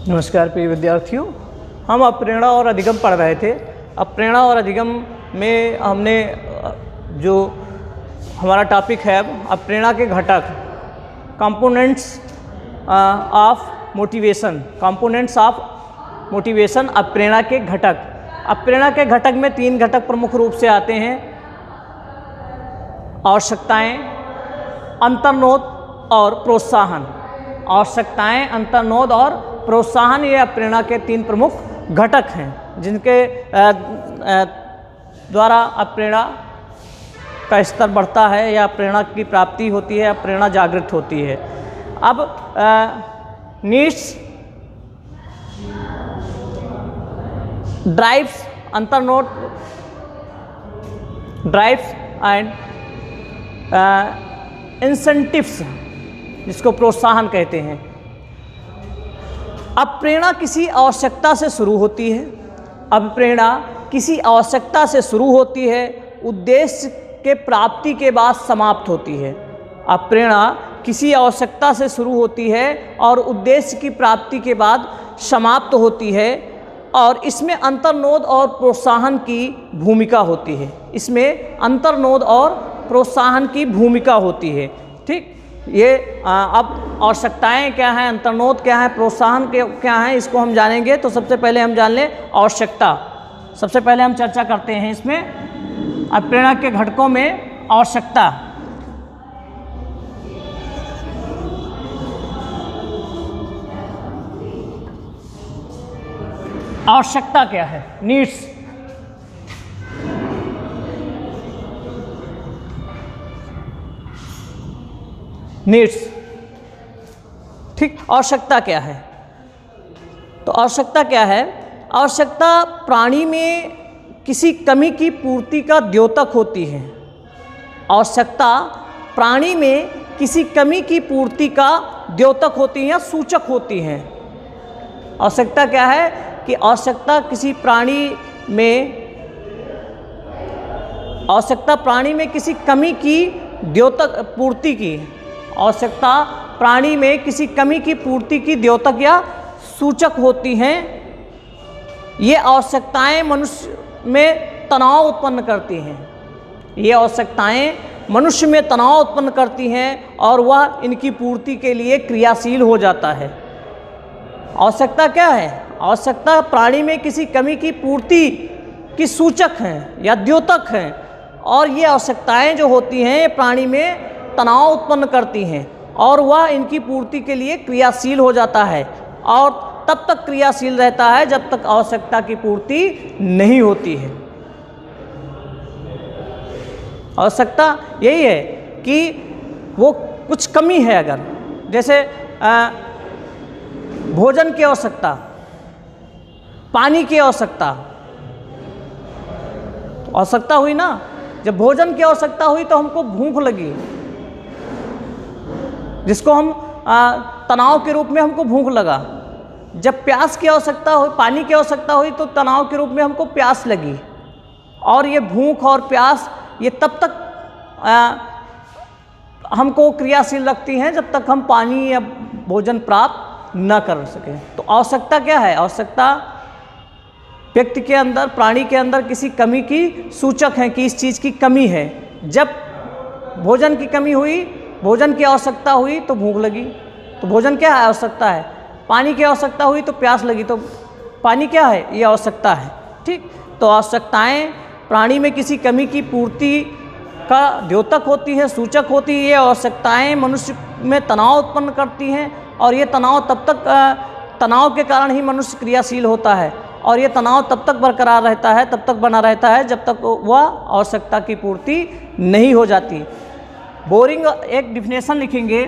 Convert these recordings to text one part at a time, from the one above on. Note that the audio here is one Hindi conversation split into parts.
नमस्कार प्रिय विद्यार्थियों, हम अब प्रेरणा और अधिगम पढ़ रहे थे। अब प्रेरणा और अधिगम में हमने जो हमारा टॉपिक है अब प्रेरणा के घटक कंपोनेंट्स ऑफ मोटिवेशन, अब प्रेरणा के घटक। अब प्रेरणा के घटक में 3 घटक प्रमुख रूप से आते हैं: आवश्यकताएं, अंतर्नोद और प्रोत्साहन। आवश्यकताएं, अंतर्नोद और प्रोत्साहन, ये प्रेरणा के 3 प्रमुख घटक हैं जिनके द्वारा अब प्रेरणा का स्तर बढ़ता है या प्रेरणा की प्राप्ति होती है, प्रेरणा जागृत होती है। अब नीड्स, ड्राइव्स, अंतर्नोद, ड्राइव्स एंड इंसेंटिव्स, जिसको प्रोत्साहन कहते हैं। अब प्रेरणा किसी आवश्यकता से शुरू होती है। अब प्रेरणा किसी आवश्यकता से शुरू होती है, उद्देश्य के प्राप्ति के बाद समाप्त होती है। अब प्रेरणा किसी आवश्यकता से शुरू होती है और उद्देश्य की प्राप्ति के बाद समाप्त होती है, और इसमें अंतर्नोद और प्रोत्साहन की भूमिका होती है। इसमें अंतर्नोद और प्रोत्साहन की भूमिका होती है। ठीक, ये अब आवश्यकताएं क्या हैं, अंतर्नोद क्या है, प्रोत्साहन क्या है, इसको हम जानेंगे। तो सबसे पहले हम जान लें आवश्यकता। सबसे पहले हम चर्चा करते हैं इसमें अब प्रेरणा के घटकों में आवश्यकता। आवश्यकता क्या है? नीड्स। नीड्स, ठीक। आवश्यकता क्या है? तो आवश्यकता क्या है? आवश्यकता प्राणी में किसी कमी की पूर्ति का द्योतक होती है। आवश्यकता प्राणी में किसी कमी की पूर्ति का द्योतक होती है या सूचक होती है। आवश्यकता क्या है कि आवश्यकता किसी प्राणी में, आवश्यकता प्राणी में किसी कमी की द्योतक पूर्ति की, आवश्यकता प्राणी में किसी कमी की पूर्ति की द्योतक या सूचक होती हैं। ये आवश्यकताएं मनुष्य में तनाव उत्पन्न करती हैं। ये आवश्यकताएं मनुष्य में तनाव उत्पन्न करती हैं और वह इनकी पूर्ति के लिए क्रियाशील हो जाता है। आवश्यकता क्या है? आवश्यकता प्राणी में किसी कमी की पूर्ति की सूचक हैं या द्योतक हैं, और ये आवश्यकताएं जो होती हैं प्राणी में तनाव उत्पन्न करती हैं और वह इनकी पूर्ति के लिए क्रियाशील हो जाता है, और तब तक क्रियाशील रहता है जब तक आवश्यकता की पूर्ति नहीं होती है। आवश्यकता यही है कि वो कुछ कमी है, अगर जैसे भोजन की आवश्यकता, पानी की आवश्यकता, तो आवश्यकता हुई ना। जब भोजन की आवश्यकता हुई तो हमको भूख लगी, जिसको हम तनाव के रूप में हमको भूख लगा। जब प्यास की आवश्यकता हुई, पानी की आवश्यकता हुई, तो तनाव के रूप में हमको प्यास लगी। और ये भूख और प्यास ये तब तक हमको क्रियाशील रखती हैं जब तक हम पानी या भोजन प्राप्त न कर सकें। तो आवश्यकता क्या है? आवश्यकता व्यक्ति के अंदर, प्राणी के अंदर किसी कमी की सूचक है कि इस चीज़ की कमी है। जब भोजन की कमी हुई, भोजन की आवश्यकता हुई तो भूख लगी, तो भोजन क्या है? आवश्यकता है। पानी की आवश्यकता हुई तो प्यास लगी, तो पानी क्या है? ये आवश्यकता है। ठीक, तो आवश्यकताएं प्राणी में किसी कमी की पूर्ति का द्योतक होती है, सूचक होती है। ये आवश्यकताएं मनुष्य में तनाव उत्पन्न करती हैं, और ये तनाव तब तक, तनाव के कारण ही मनुष्य क्रियाशील होता है, और ये तनाव तब तक बरकरार रहता है, तब तक बना रहता है जब तक वह आवश्यकता की पूर्ति नहीं हो जाती। बोरिंग, एक डिफिनेशन लिखेंगे।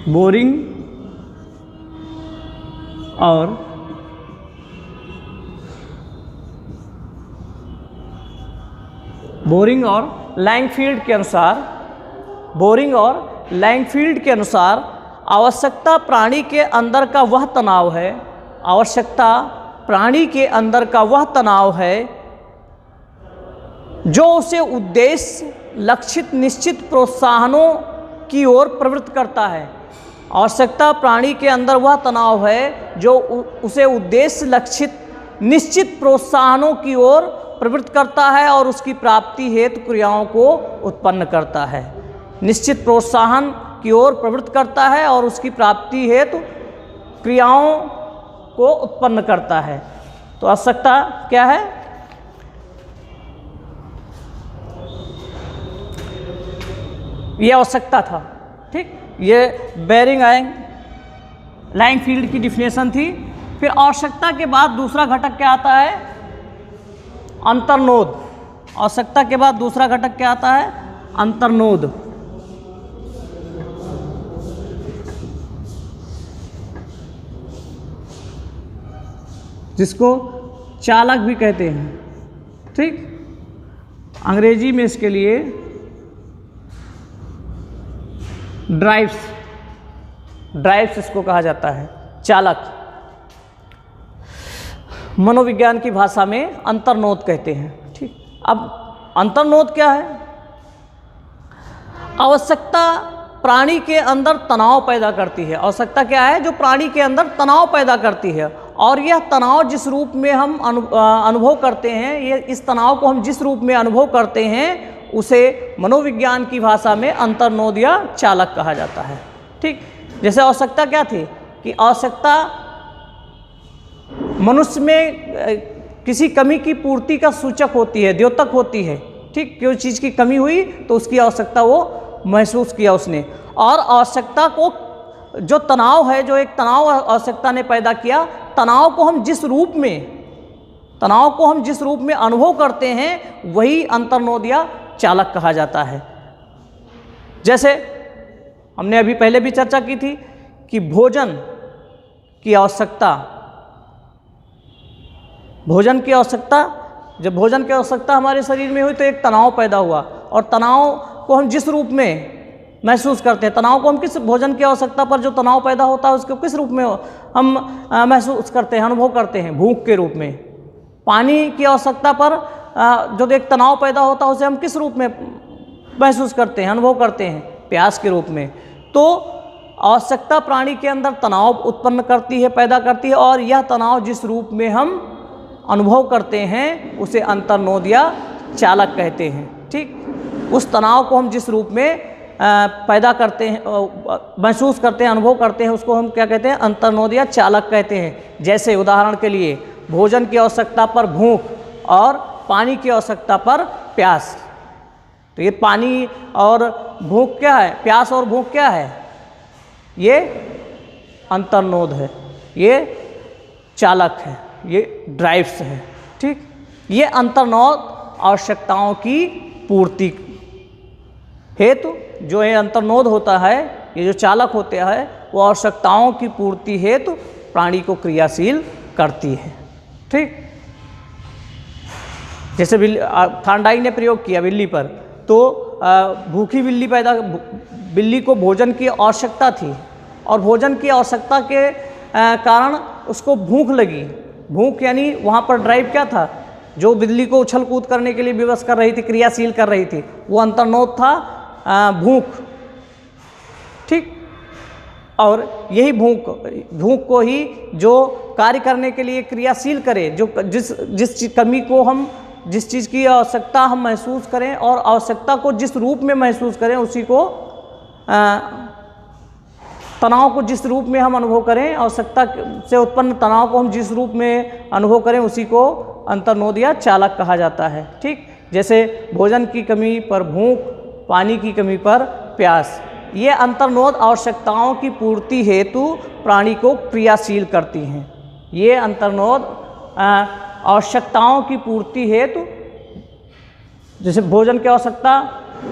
बोरिंग और लैंगफील्ड के अनुसार, बोरिंग और लैंगफील्ड के अनुसार आवश्यकता प्राणी के अंदर का वह तनाव है, आवश्यकता प्राणी के अंदर का वह तनाव है जो उसे उद्देश्य लक्षित निश्चित प्रोत्साहनों की ओर प्रवृत्त करता है। आवश्यकता प्राणी के अंदर वह तनाव है जो उसे उद्देश्य लक्षित निश्चित प्रोत्साहनों की ओर प्रवृत्त करता है और उसकी प्राप्ति हेतु क्रियाओं को उत्पन्न करता है। निश्चित प्रोत्साहन की ओर प्रवृत्त करता है और उसकी प्राप्ति हेतु क्रियाओं को उत्पन्न करता है। तो आवश्यकता क्या है? ये आवश्यकता था। ठीक, ये बेरिंग लाइन फील्ड की डिफिनेशन थी। फिर आवश्यकता के बाद दूसरा घटक क्या आता है? अंतर्नोद। आवश्यकता के बाद दूसरा घटक क्या आता है? अंतर्नोद। जिसको चालक भी कहते हैं। ठीक, अंग्रेजी में इसके लिए ड्राइव्स इसको कहा जाता है, चालक। मनोविज्ञान की भाषा में अंतर्नोद कहते हैं। ठीक, अब अंतर्नोद क्या है? आवश्यकता प्राणी के अंदर तनाव पैदा करती है। आवश्यकता क्या है? जो प्राणी के अंदर तनाव पैदा करती है, और यह तनाव जिस रूप में हम अनुभव करते हैं, ये इस तनाव को हम जिस रूप में अनुभव करते हैं उसे मनोविज्ञान की भाषा में अंतर्नोद या चालक कहा जाता है। ठीक, जैसे आवश्यकता क्या थी कि आवश्यकता मनुष्य में किसी कमी की पूर्ति का सूचक होती है, द्योतक होती है। ठीक, कोई चीज़ की कमी हुई तो उसकी आवश्यकता वो महसूस किया उसने, और आवश्यकता को जो तनाव है, जो एक तनाव आवश्यकता ने पैदा किया, तनाव को हम जिस रूप में अनुभव करते हैं वही अंतर्नोद या चालक कहा जाता है। जैसे हमने अभी पहले भी चर्चा की थी कि भोजन की आवश्यकता, जब भोजन की आवश्यकता हमारे शरीर में हुई तो एक तनाव पैदा हुआ, और तनाव को हम जिस रूप में महसूस करते हैं, तनाव को हम किस भोजन की आवश्यकता पर जो तनाव पैदा होता है उसको किस रूप में हम महसूस करते हैं, अनुभव करते हैं? भूख के रूप में। पानी की आवश्यकता पर जो एक तनाव पैदा होता है उसे हम किस रूप में महसूस करते हैं, अनुभव करते हैं? प्यास के रूप में। तो आवश्यकता प्राणी के अंदर तनाव उत्पन्न करती है, पैदा करती है, और यह तनाव जिस रूप में हम अनुभव करते हैं उसे अंतर्नोद या चालक कहते हैं। ठीक, उस तनाव को हम जिस रूप में पैदा करते हैं, महसूस करते हैं, अनुभव करते हैं, उसको हम क्या कहते हैं? अंतर्नोद या चालक कहते हैं। जैसे उदाहरण के लिए भोजन की आवश्यकता पर भूख और पानी की आवश्यकता पर प्यास। तो ये पानी और भूख क्या है? प्यास और भूख क्या है? ये अंतर्नोद है, ये चालक है, ये ड्राइव्स है। ठीक, ये अंतर्नोद आवश्यकताओं की पूर्ति हेतु जो ये अंतर्नोद होता है, ये जो चालक होते हैं, वो आवश्यकताओं की पूर्ति हेतु प्राणी को क्रियाशील करती है। ठीक, जैसे थार्नडाइक ने प्रयोग किया बिल्ली पर, तो भूखी बिल्ली को भोजन की आवश्यकता थी, और भोजन की आवश्यकता के कारण उसको भूख लगी। भूख यानी वहाँ पर ड्राइव क्या था? जो बिल्ली को उछल कूद करने के लिए विवश कर रही थी, क्रियाशील कर रही थी, वो अंतर्नोद था भूख। ठीक, और यही भूख को ही जो कार्य करने के लिए क्रियाशील करे, जो जिस कमी को हम, जिस चीज़ की आवश्यकता हम महसूस करें और आवश्यकता को जिस रूप में महसूस करें, उसी को तनाव को जिस रूप में हम अनुभव करें, आवश्यकता से उत्पन्न तनाव को हम जिस रूप में अनुभव करें, उसी को अंतर्नोद या चालक कहा जाता है। ठीक, जैसे भोजन की कमी पर भूख, पानी की कमी पर प्यास। ये अंतर्नोद आवश्यकताओं की पूर्ति हेतु प्राणी को क्रियाशील करती हैं। ये अंतर्नोद आवश्यकताओं की पूर्ति हेतु, जैसे भोजन की आवश्यकता,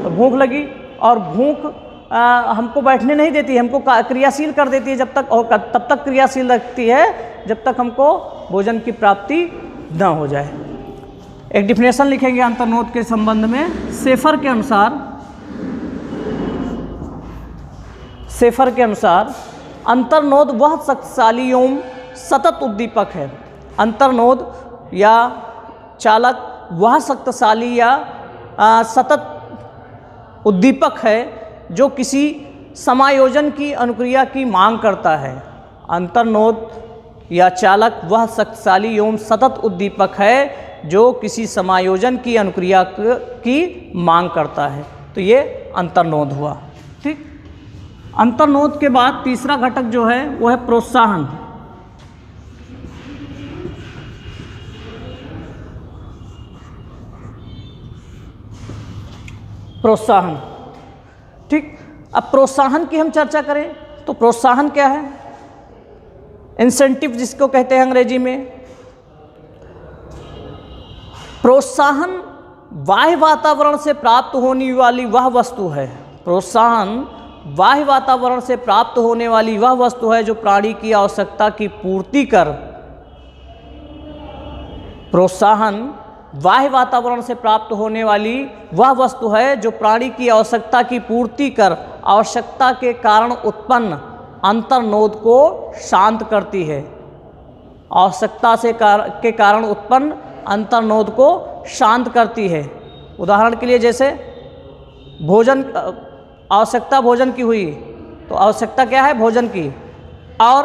भूख लगी, और भूख हमको बैठने नहीं देती, हमको क्रियाशील कर देती है, तब तक क्रियाशील रखती है जब तक हमको भोजन की प्राप्ति न हो जाए। एक डिफिनेशन लिखेंगे अंतर्नोद के संबंध में। शेफर के अनुसार अंतर्नोद वह शक्तिशाली एवं सतत उद्दीपक है। अंतर्नोद या चालक वह शक्तिशाली या सतत उद्दीपक है जो किसी समायोजन की अनुक्रिया की मांग करता है। अंतर्नोद या चालक वह शक्तिशाली एवं सतत उद्दीपक है जो किसी समायोजन की अनुक्रिया की मांग करता है। तो ये अंतर्नोद हुआ। ठीक, अंतर्नोद के बाद तीसरा घटक जो है वो है प्रोत्साहन। प्रोत्साहन, ठीक। अब प्रोत्साहन की हम चर्चा करें तो प्रोत्साहन क्या है? इंसेंटिव जिसको कहते हैं अंग्रेजी में। प्रोत्साहन बाह्य वातावरण से प्राप्त होने वाली वह वस्तु है। प्रोत्साहन बाह्य वातावरण से प्राप्त होने वाली वह वस्तु है जो प्राणी की आवश्यकता की पूर्ति कर। प्रोत्साहन बाह्य वातावरण से प्राप्त होने वाली वह वस्तु है जो प्राणी की आवश्यकता की पूर्ति कर आवश्यकता के कारण उत्पन्न अंतर्नोद को शांत करती है। आवश्यकता के कारण उत्पन्न अंतर्नोद को शांत करती है। उदाहरण के लिए जैसे भोजन, आवश्यकता भोजन की हुई तो आवश्यकता क्या है? भोजन की। और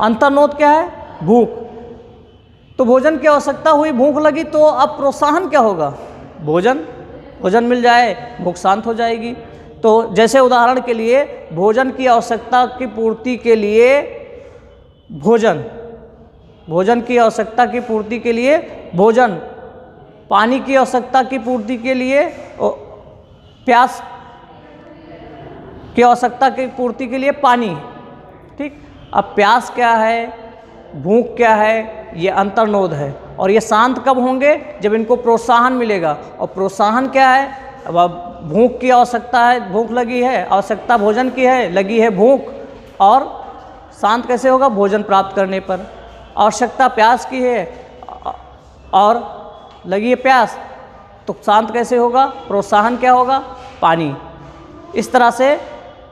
अंतर्नोद क्या है? भूख। तो भोजन की आवश्यकता हुई, भूख लगी, तो अब प्रोत्साहन क्या होगा? भोजन मिल जाए, भूख शांत हो जाएगी। तो जैसे उदाहरण के लिए भोजन की आवश्यकता की पूर्ति के लिए भोजन की आवश्यकता की पूर्ति के लिए भोजन, पानी की आवश्यकता की पूर्ति के लिए प्यास की आवश्यकता की पूर्ति के लिए पानी। ठीक, अब प्यास क्या है, भूख क्या है, ये अंतर्नोद है। और ये शांत कब होंगे? जब इनको प्रोत्साहन मिलेगा। और प्रोत्साहन क्या है? अब भूख की आवश्यकता है, भूख लगी है, आवश्यकता भोजन की है, लगी है भूख, और शांत कैसे होगा? भोजन प्राप्त करने पर। आवश्यकता प्यास की है और लगी है प्यास, तो शांत कैसे होगा? प्रोत्साहन क्या होगा? पानी। इस तरह से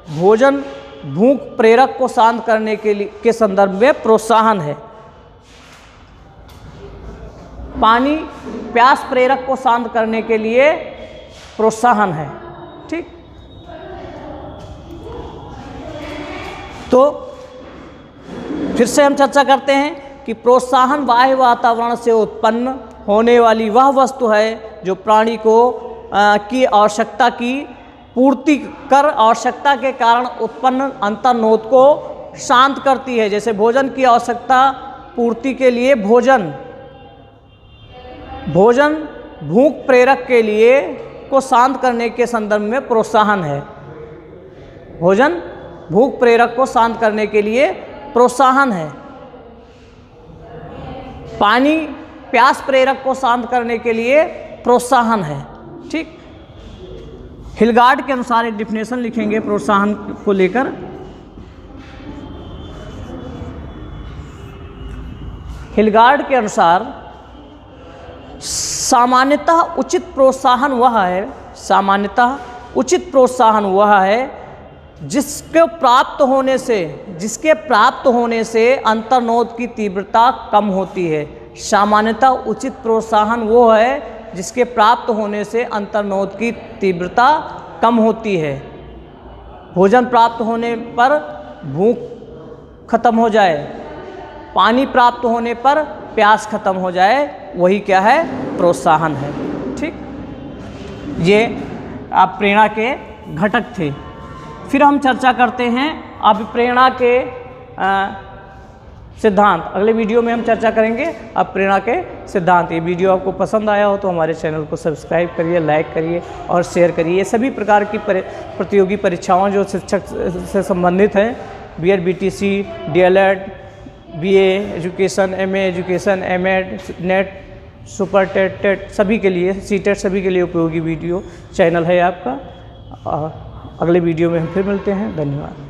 भोजन भूख प्रेरक को शांत करने के संदर्भ में प्रोत्साहन है। पानी प्यास प्रेरक को शांत करने के लिए प्रोत्साहन है। ठीक, तो फिर से हम चर्चा करते हैं कि प्रोत्साहन बाह्य वातावरण से उत्पन्न होने वाली वह वस्तु है जो प्राणी को की आवश्यकता की पूर्ति कर आवश्यकता के कारण उत्पन्न अंतर्नोद को शांत करती है। जैसे भोजन की आवश्यकता पूर्ति के लिए भोजन भूख प्रेरक के लिए को शांत करने के संदर्भ में प्रोत्साहन है। भोजन भूख प्रेरक को शांत करने के लिए प्रोत्साहन है। पानी प्यास प्रेरक को शांत करने के लिए प्रोत्साहन है। ठीक, हिलगार्ड के अनुसार एक डिफिनेशन लिखेंगे प्रोत्साहन को लेकर। हिलगार्ड के अनुसार सामान्यतः उचित प्रोत्साहन वह है जिसके प्राप्त होने से अंतर्नोद की तीव्रता कम होती है। सामान्यतः उचित प्रोत्साहन वो है जिसके प्राप्त होने से अंतर्नोद की तीव्रता कम होती है। भोजन प्राप्त होने पर भूख खत्म हो जाए, पानी प्राप्त होने पर प्यास खत्म हो जाए, वही क्या है? प्रोत्साहन है। ठीक, ये आप प्रेरणा के घटक थे। फिर हम चर्चा करते हैं अब प्रेरणा के सिद्धांत। अगले वीडियो में हम चर्चा करेंगे अब प्रेरणा के सिद्धांत। ये वीडियो आपको पसंद आया हो तो हमारे चैनल को सब्सक्राइब करिए, लाइक करिए और शेयर करिए। ये सभी प्रकार की प्रतियोगी परीक्षाओं जो शिक्षक से संबंधित हैं, BEd, BTC, DLEd, BA education, MA education, MEd, NET, super TET, सभी के लिए, सीटेट, सभी के लिए उपयोगी वीडियो चैनल है आपका। अगले वीडियो में हम फिर मिलते हैं। धन्यवाद।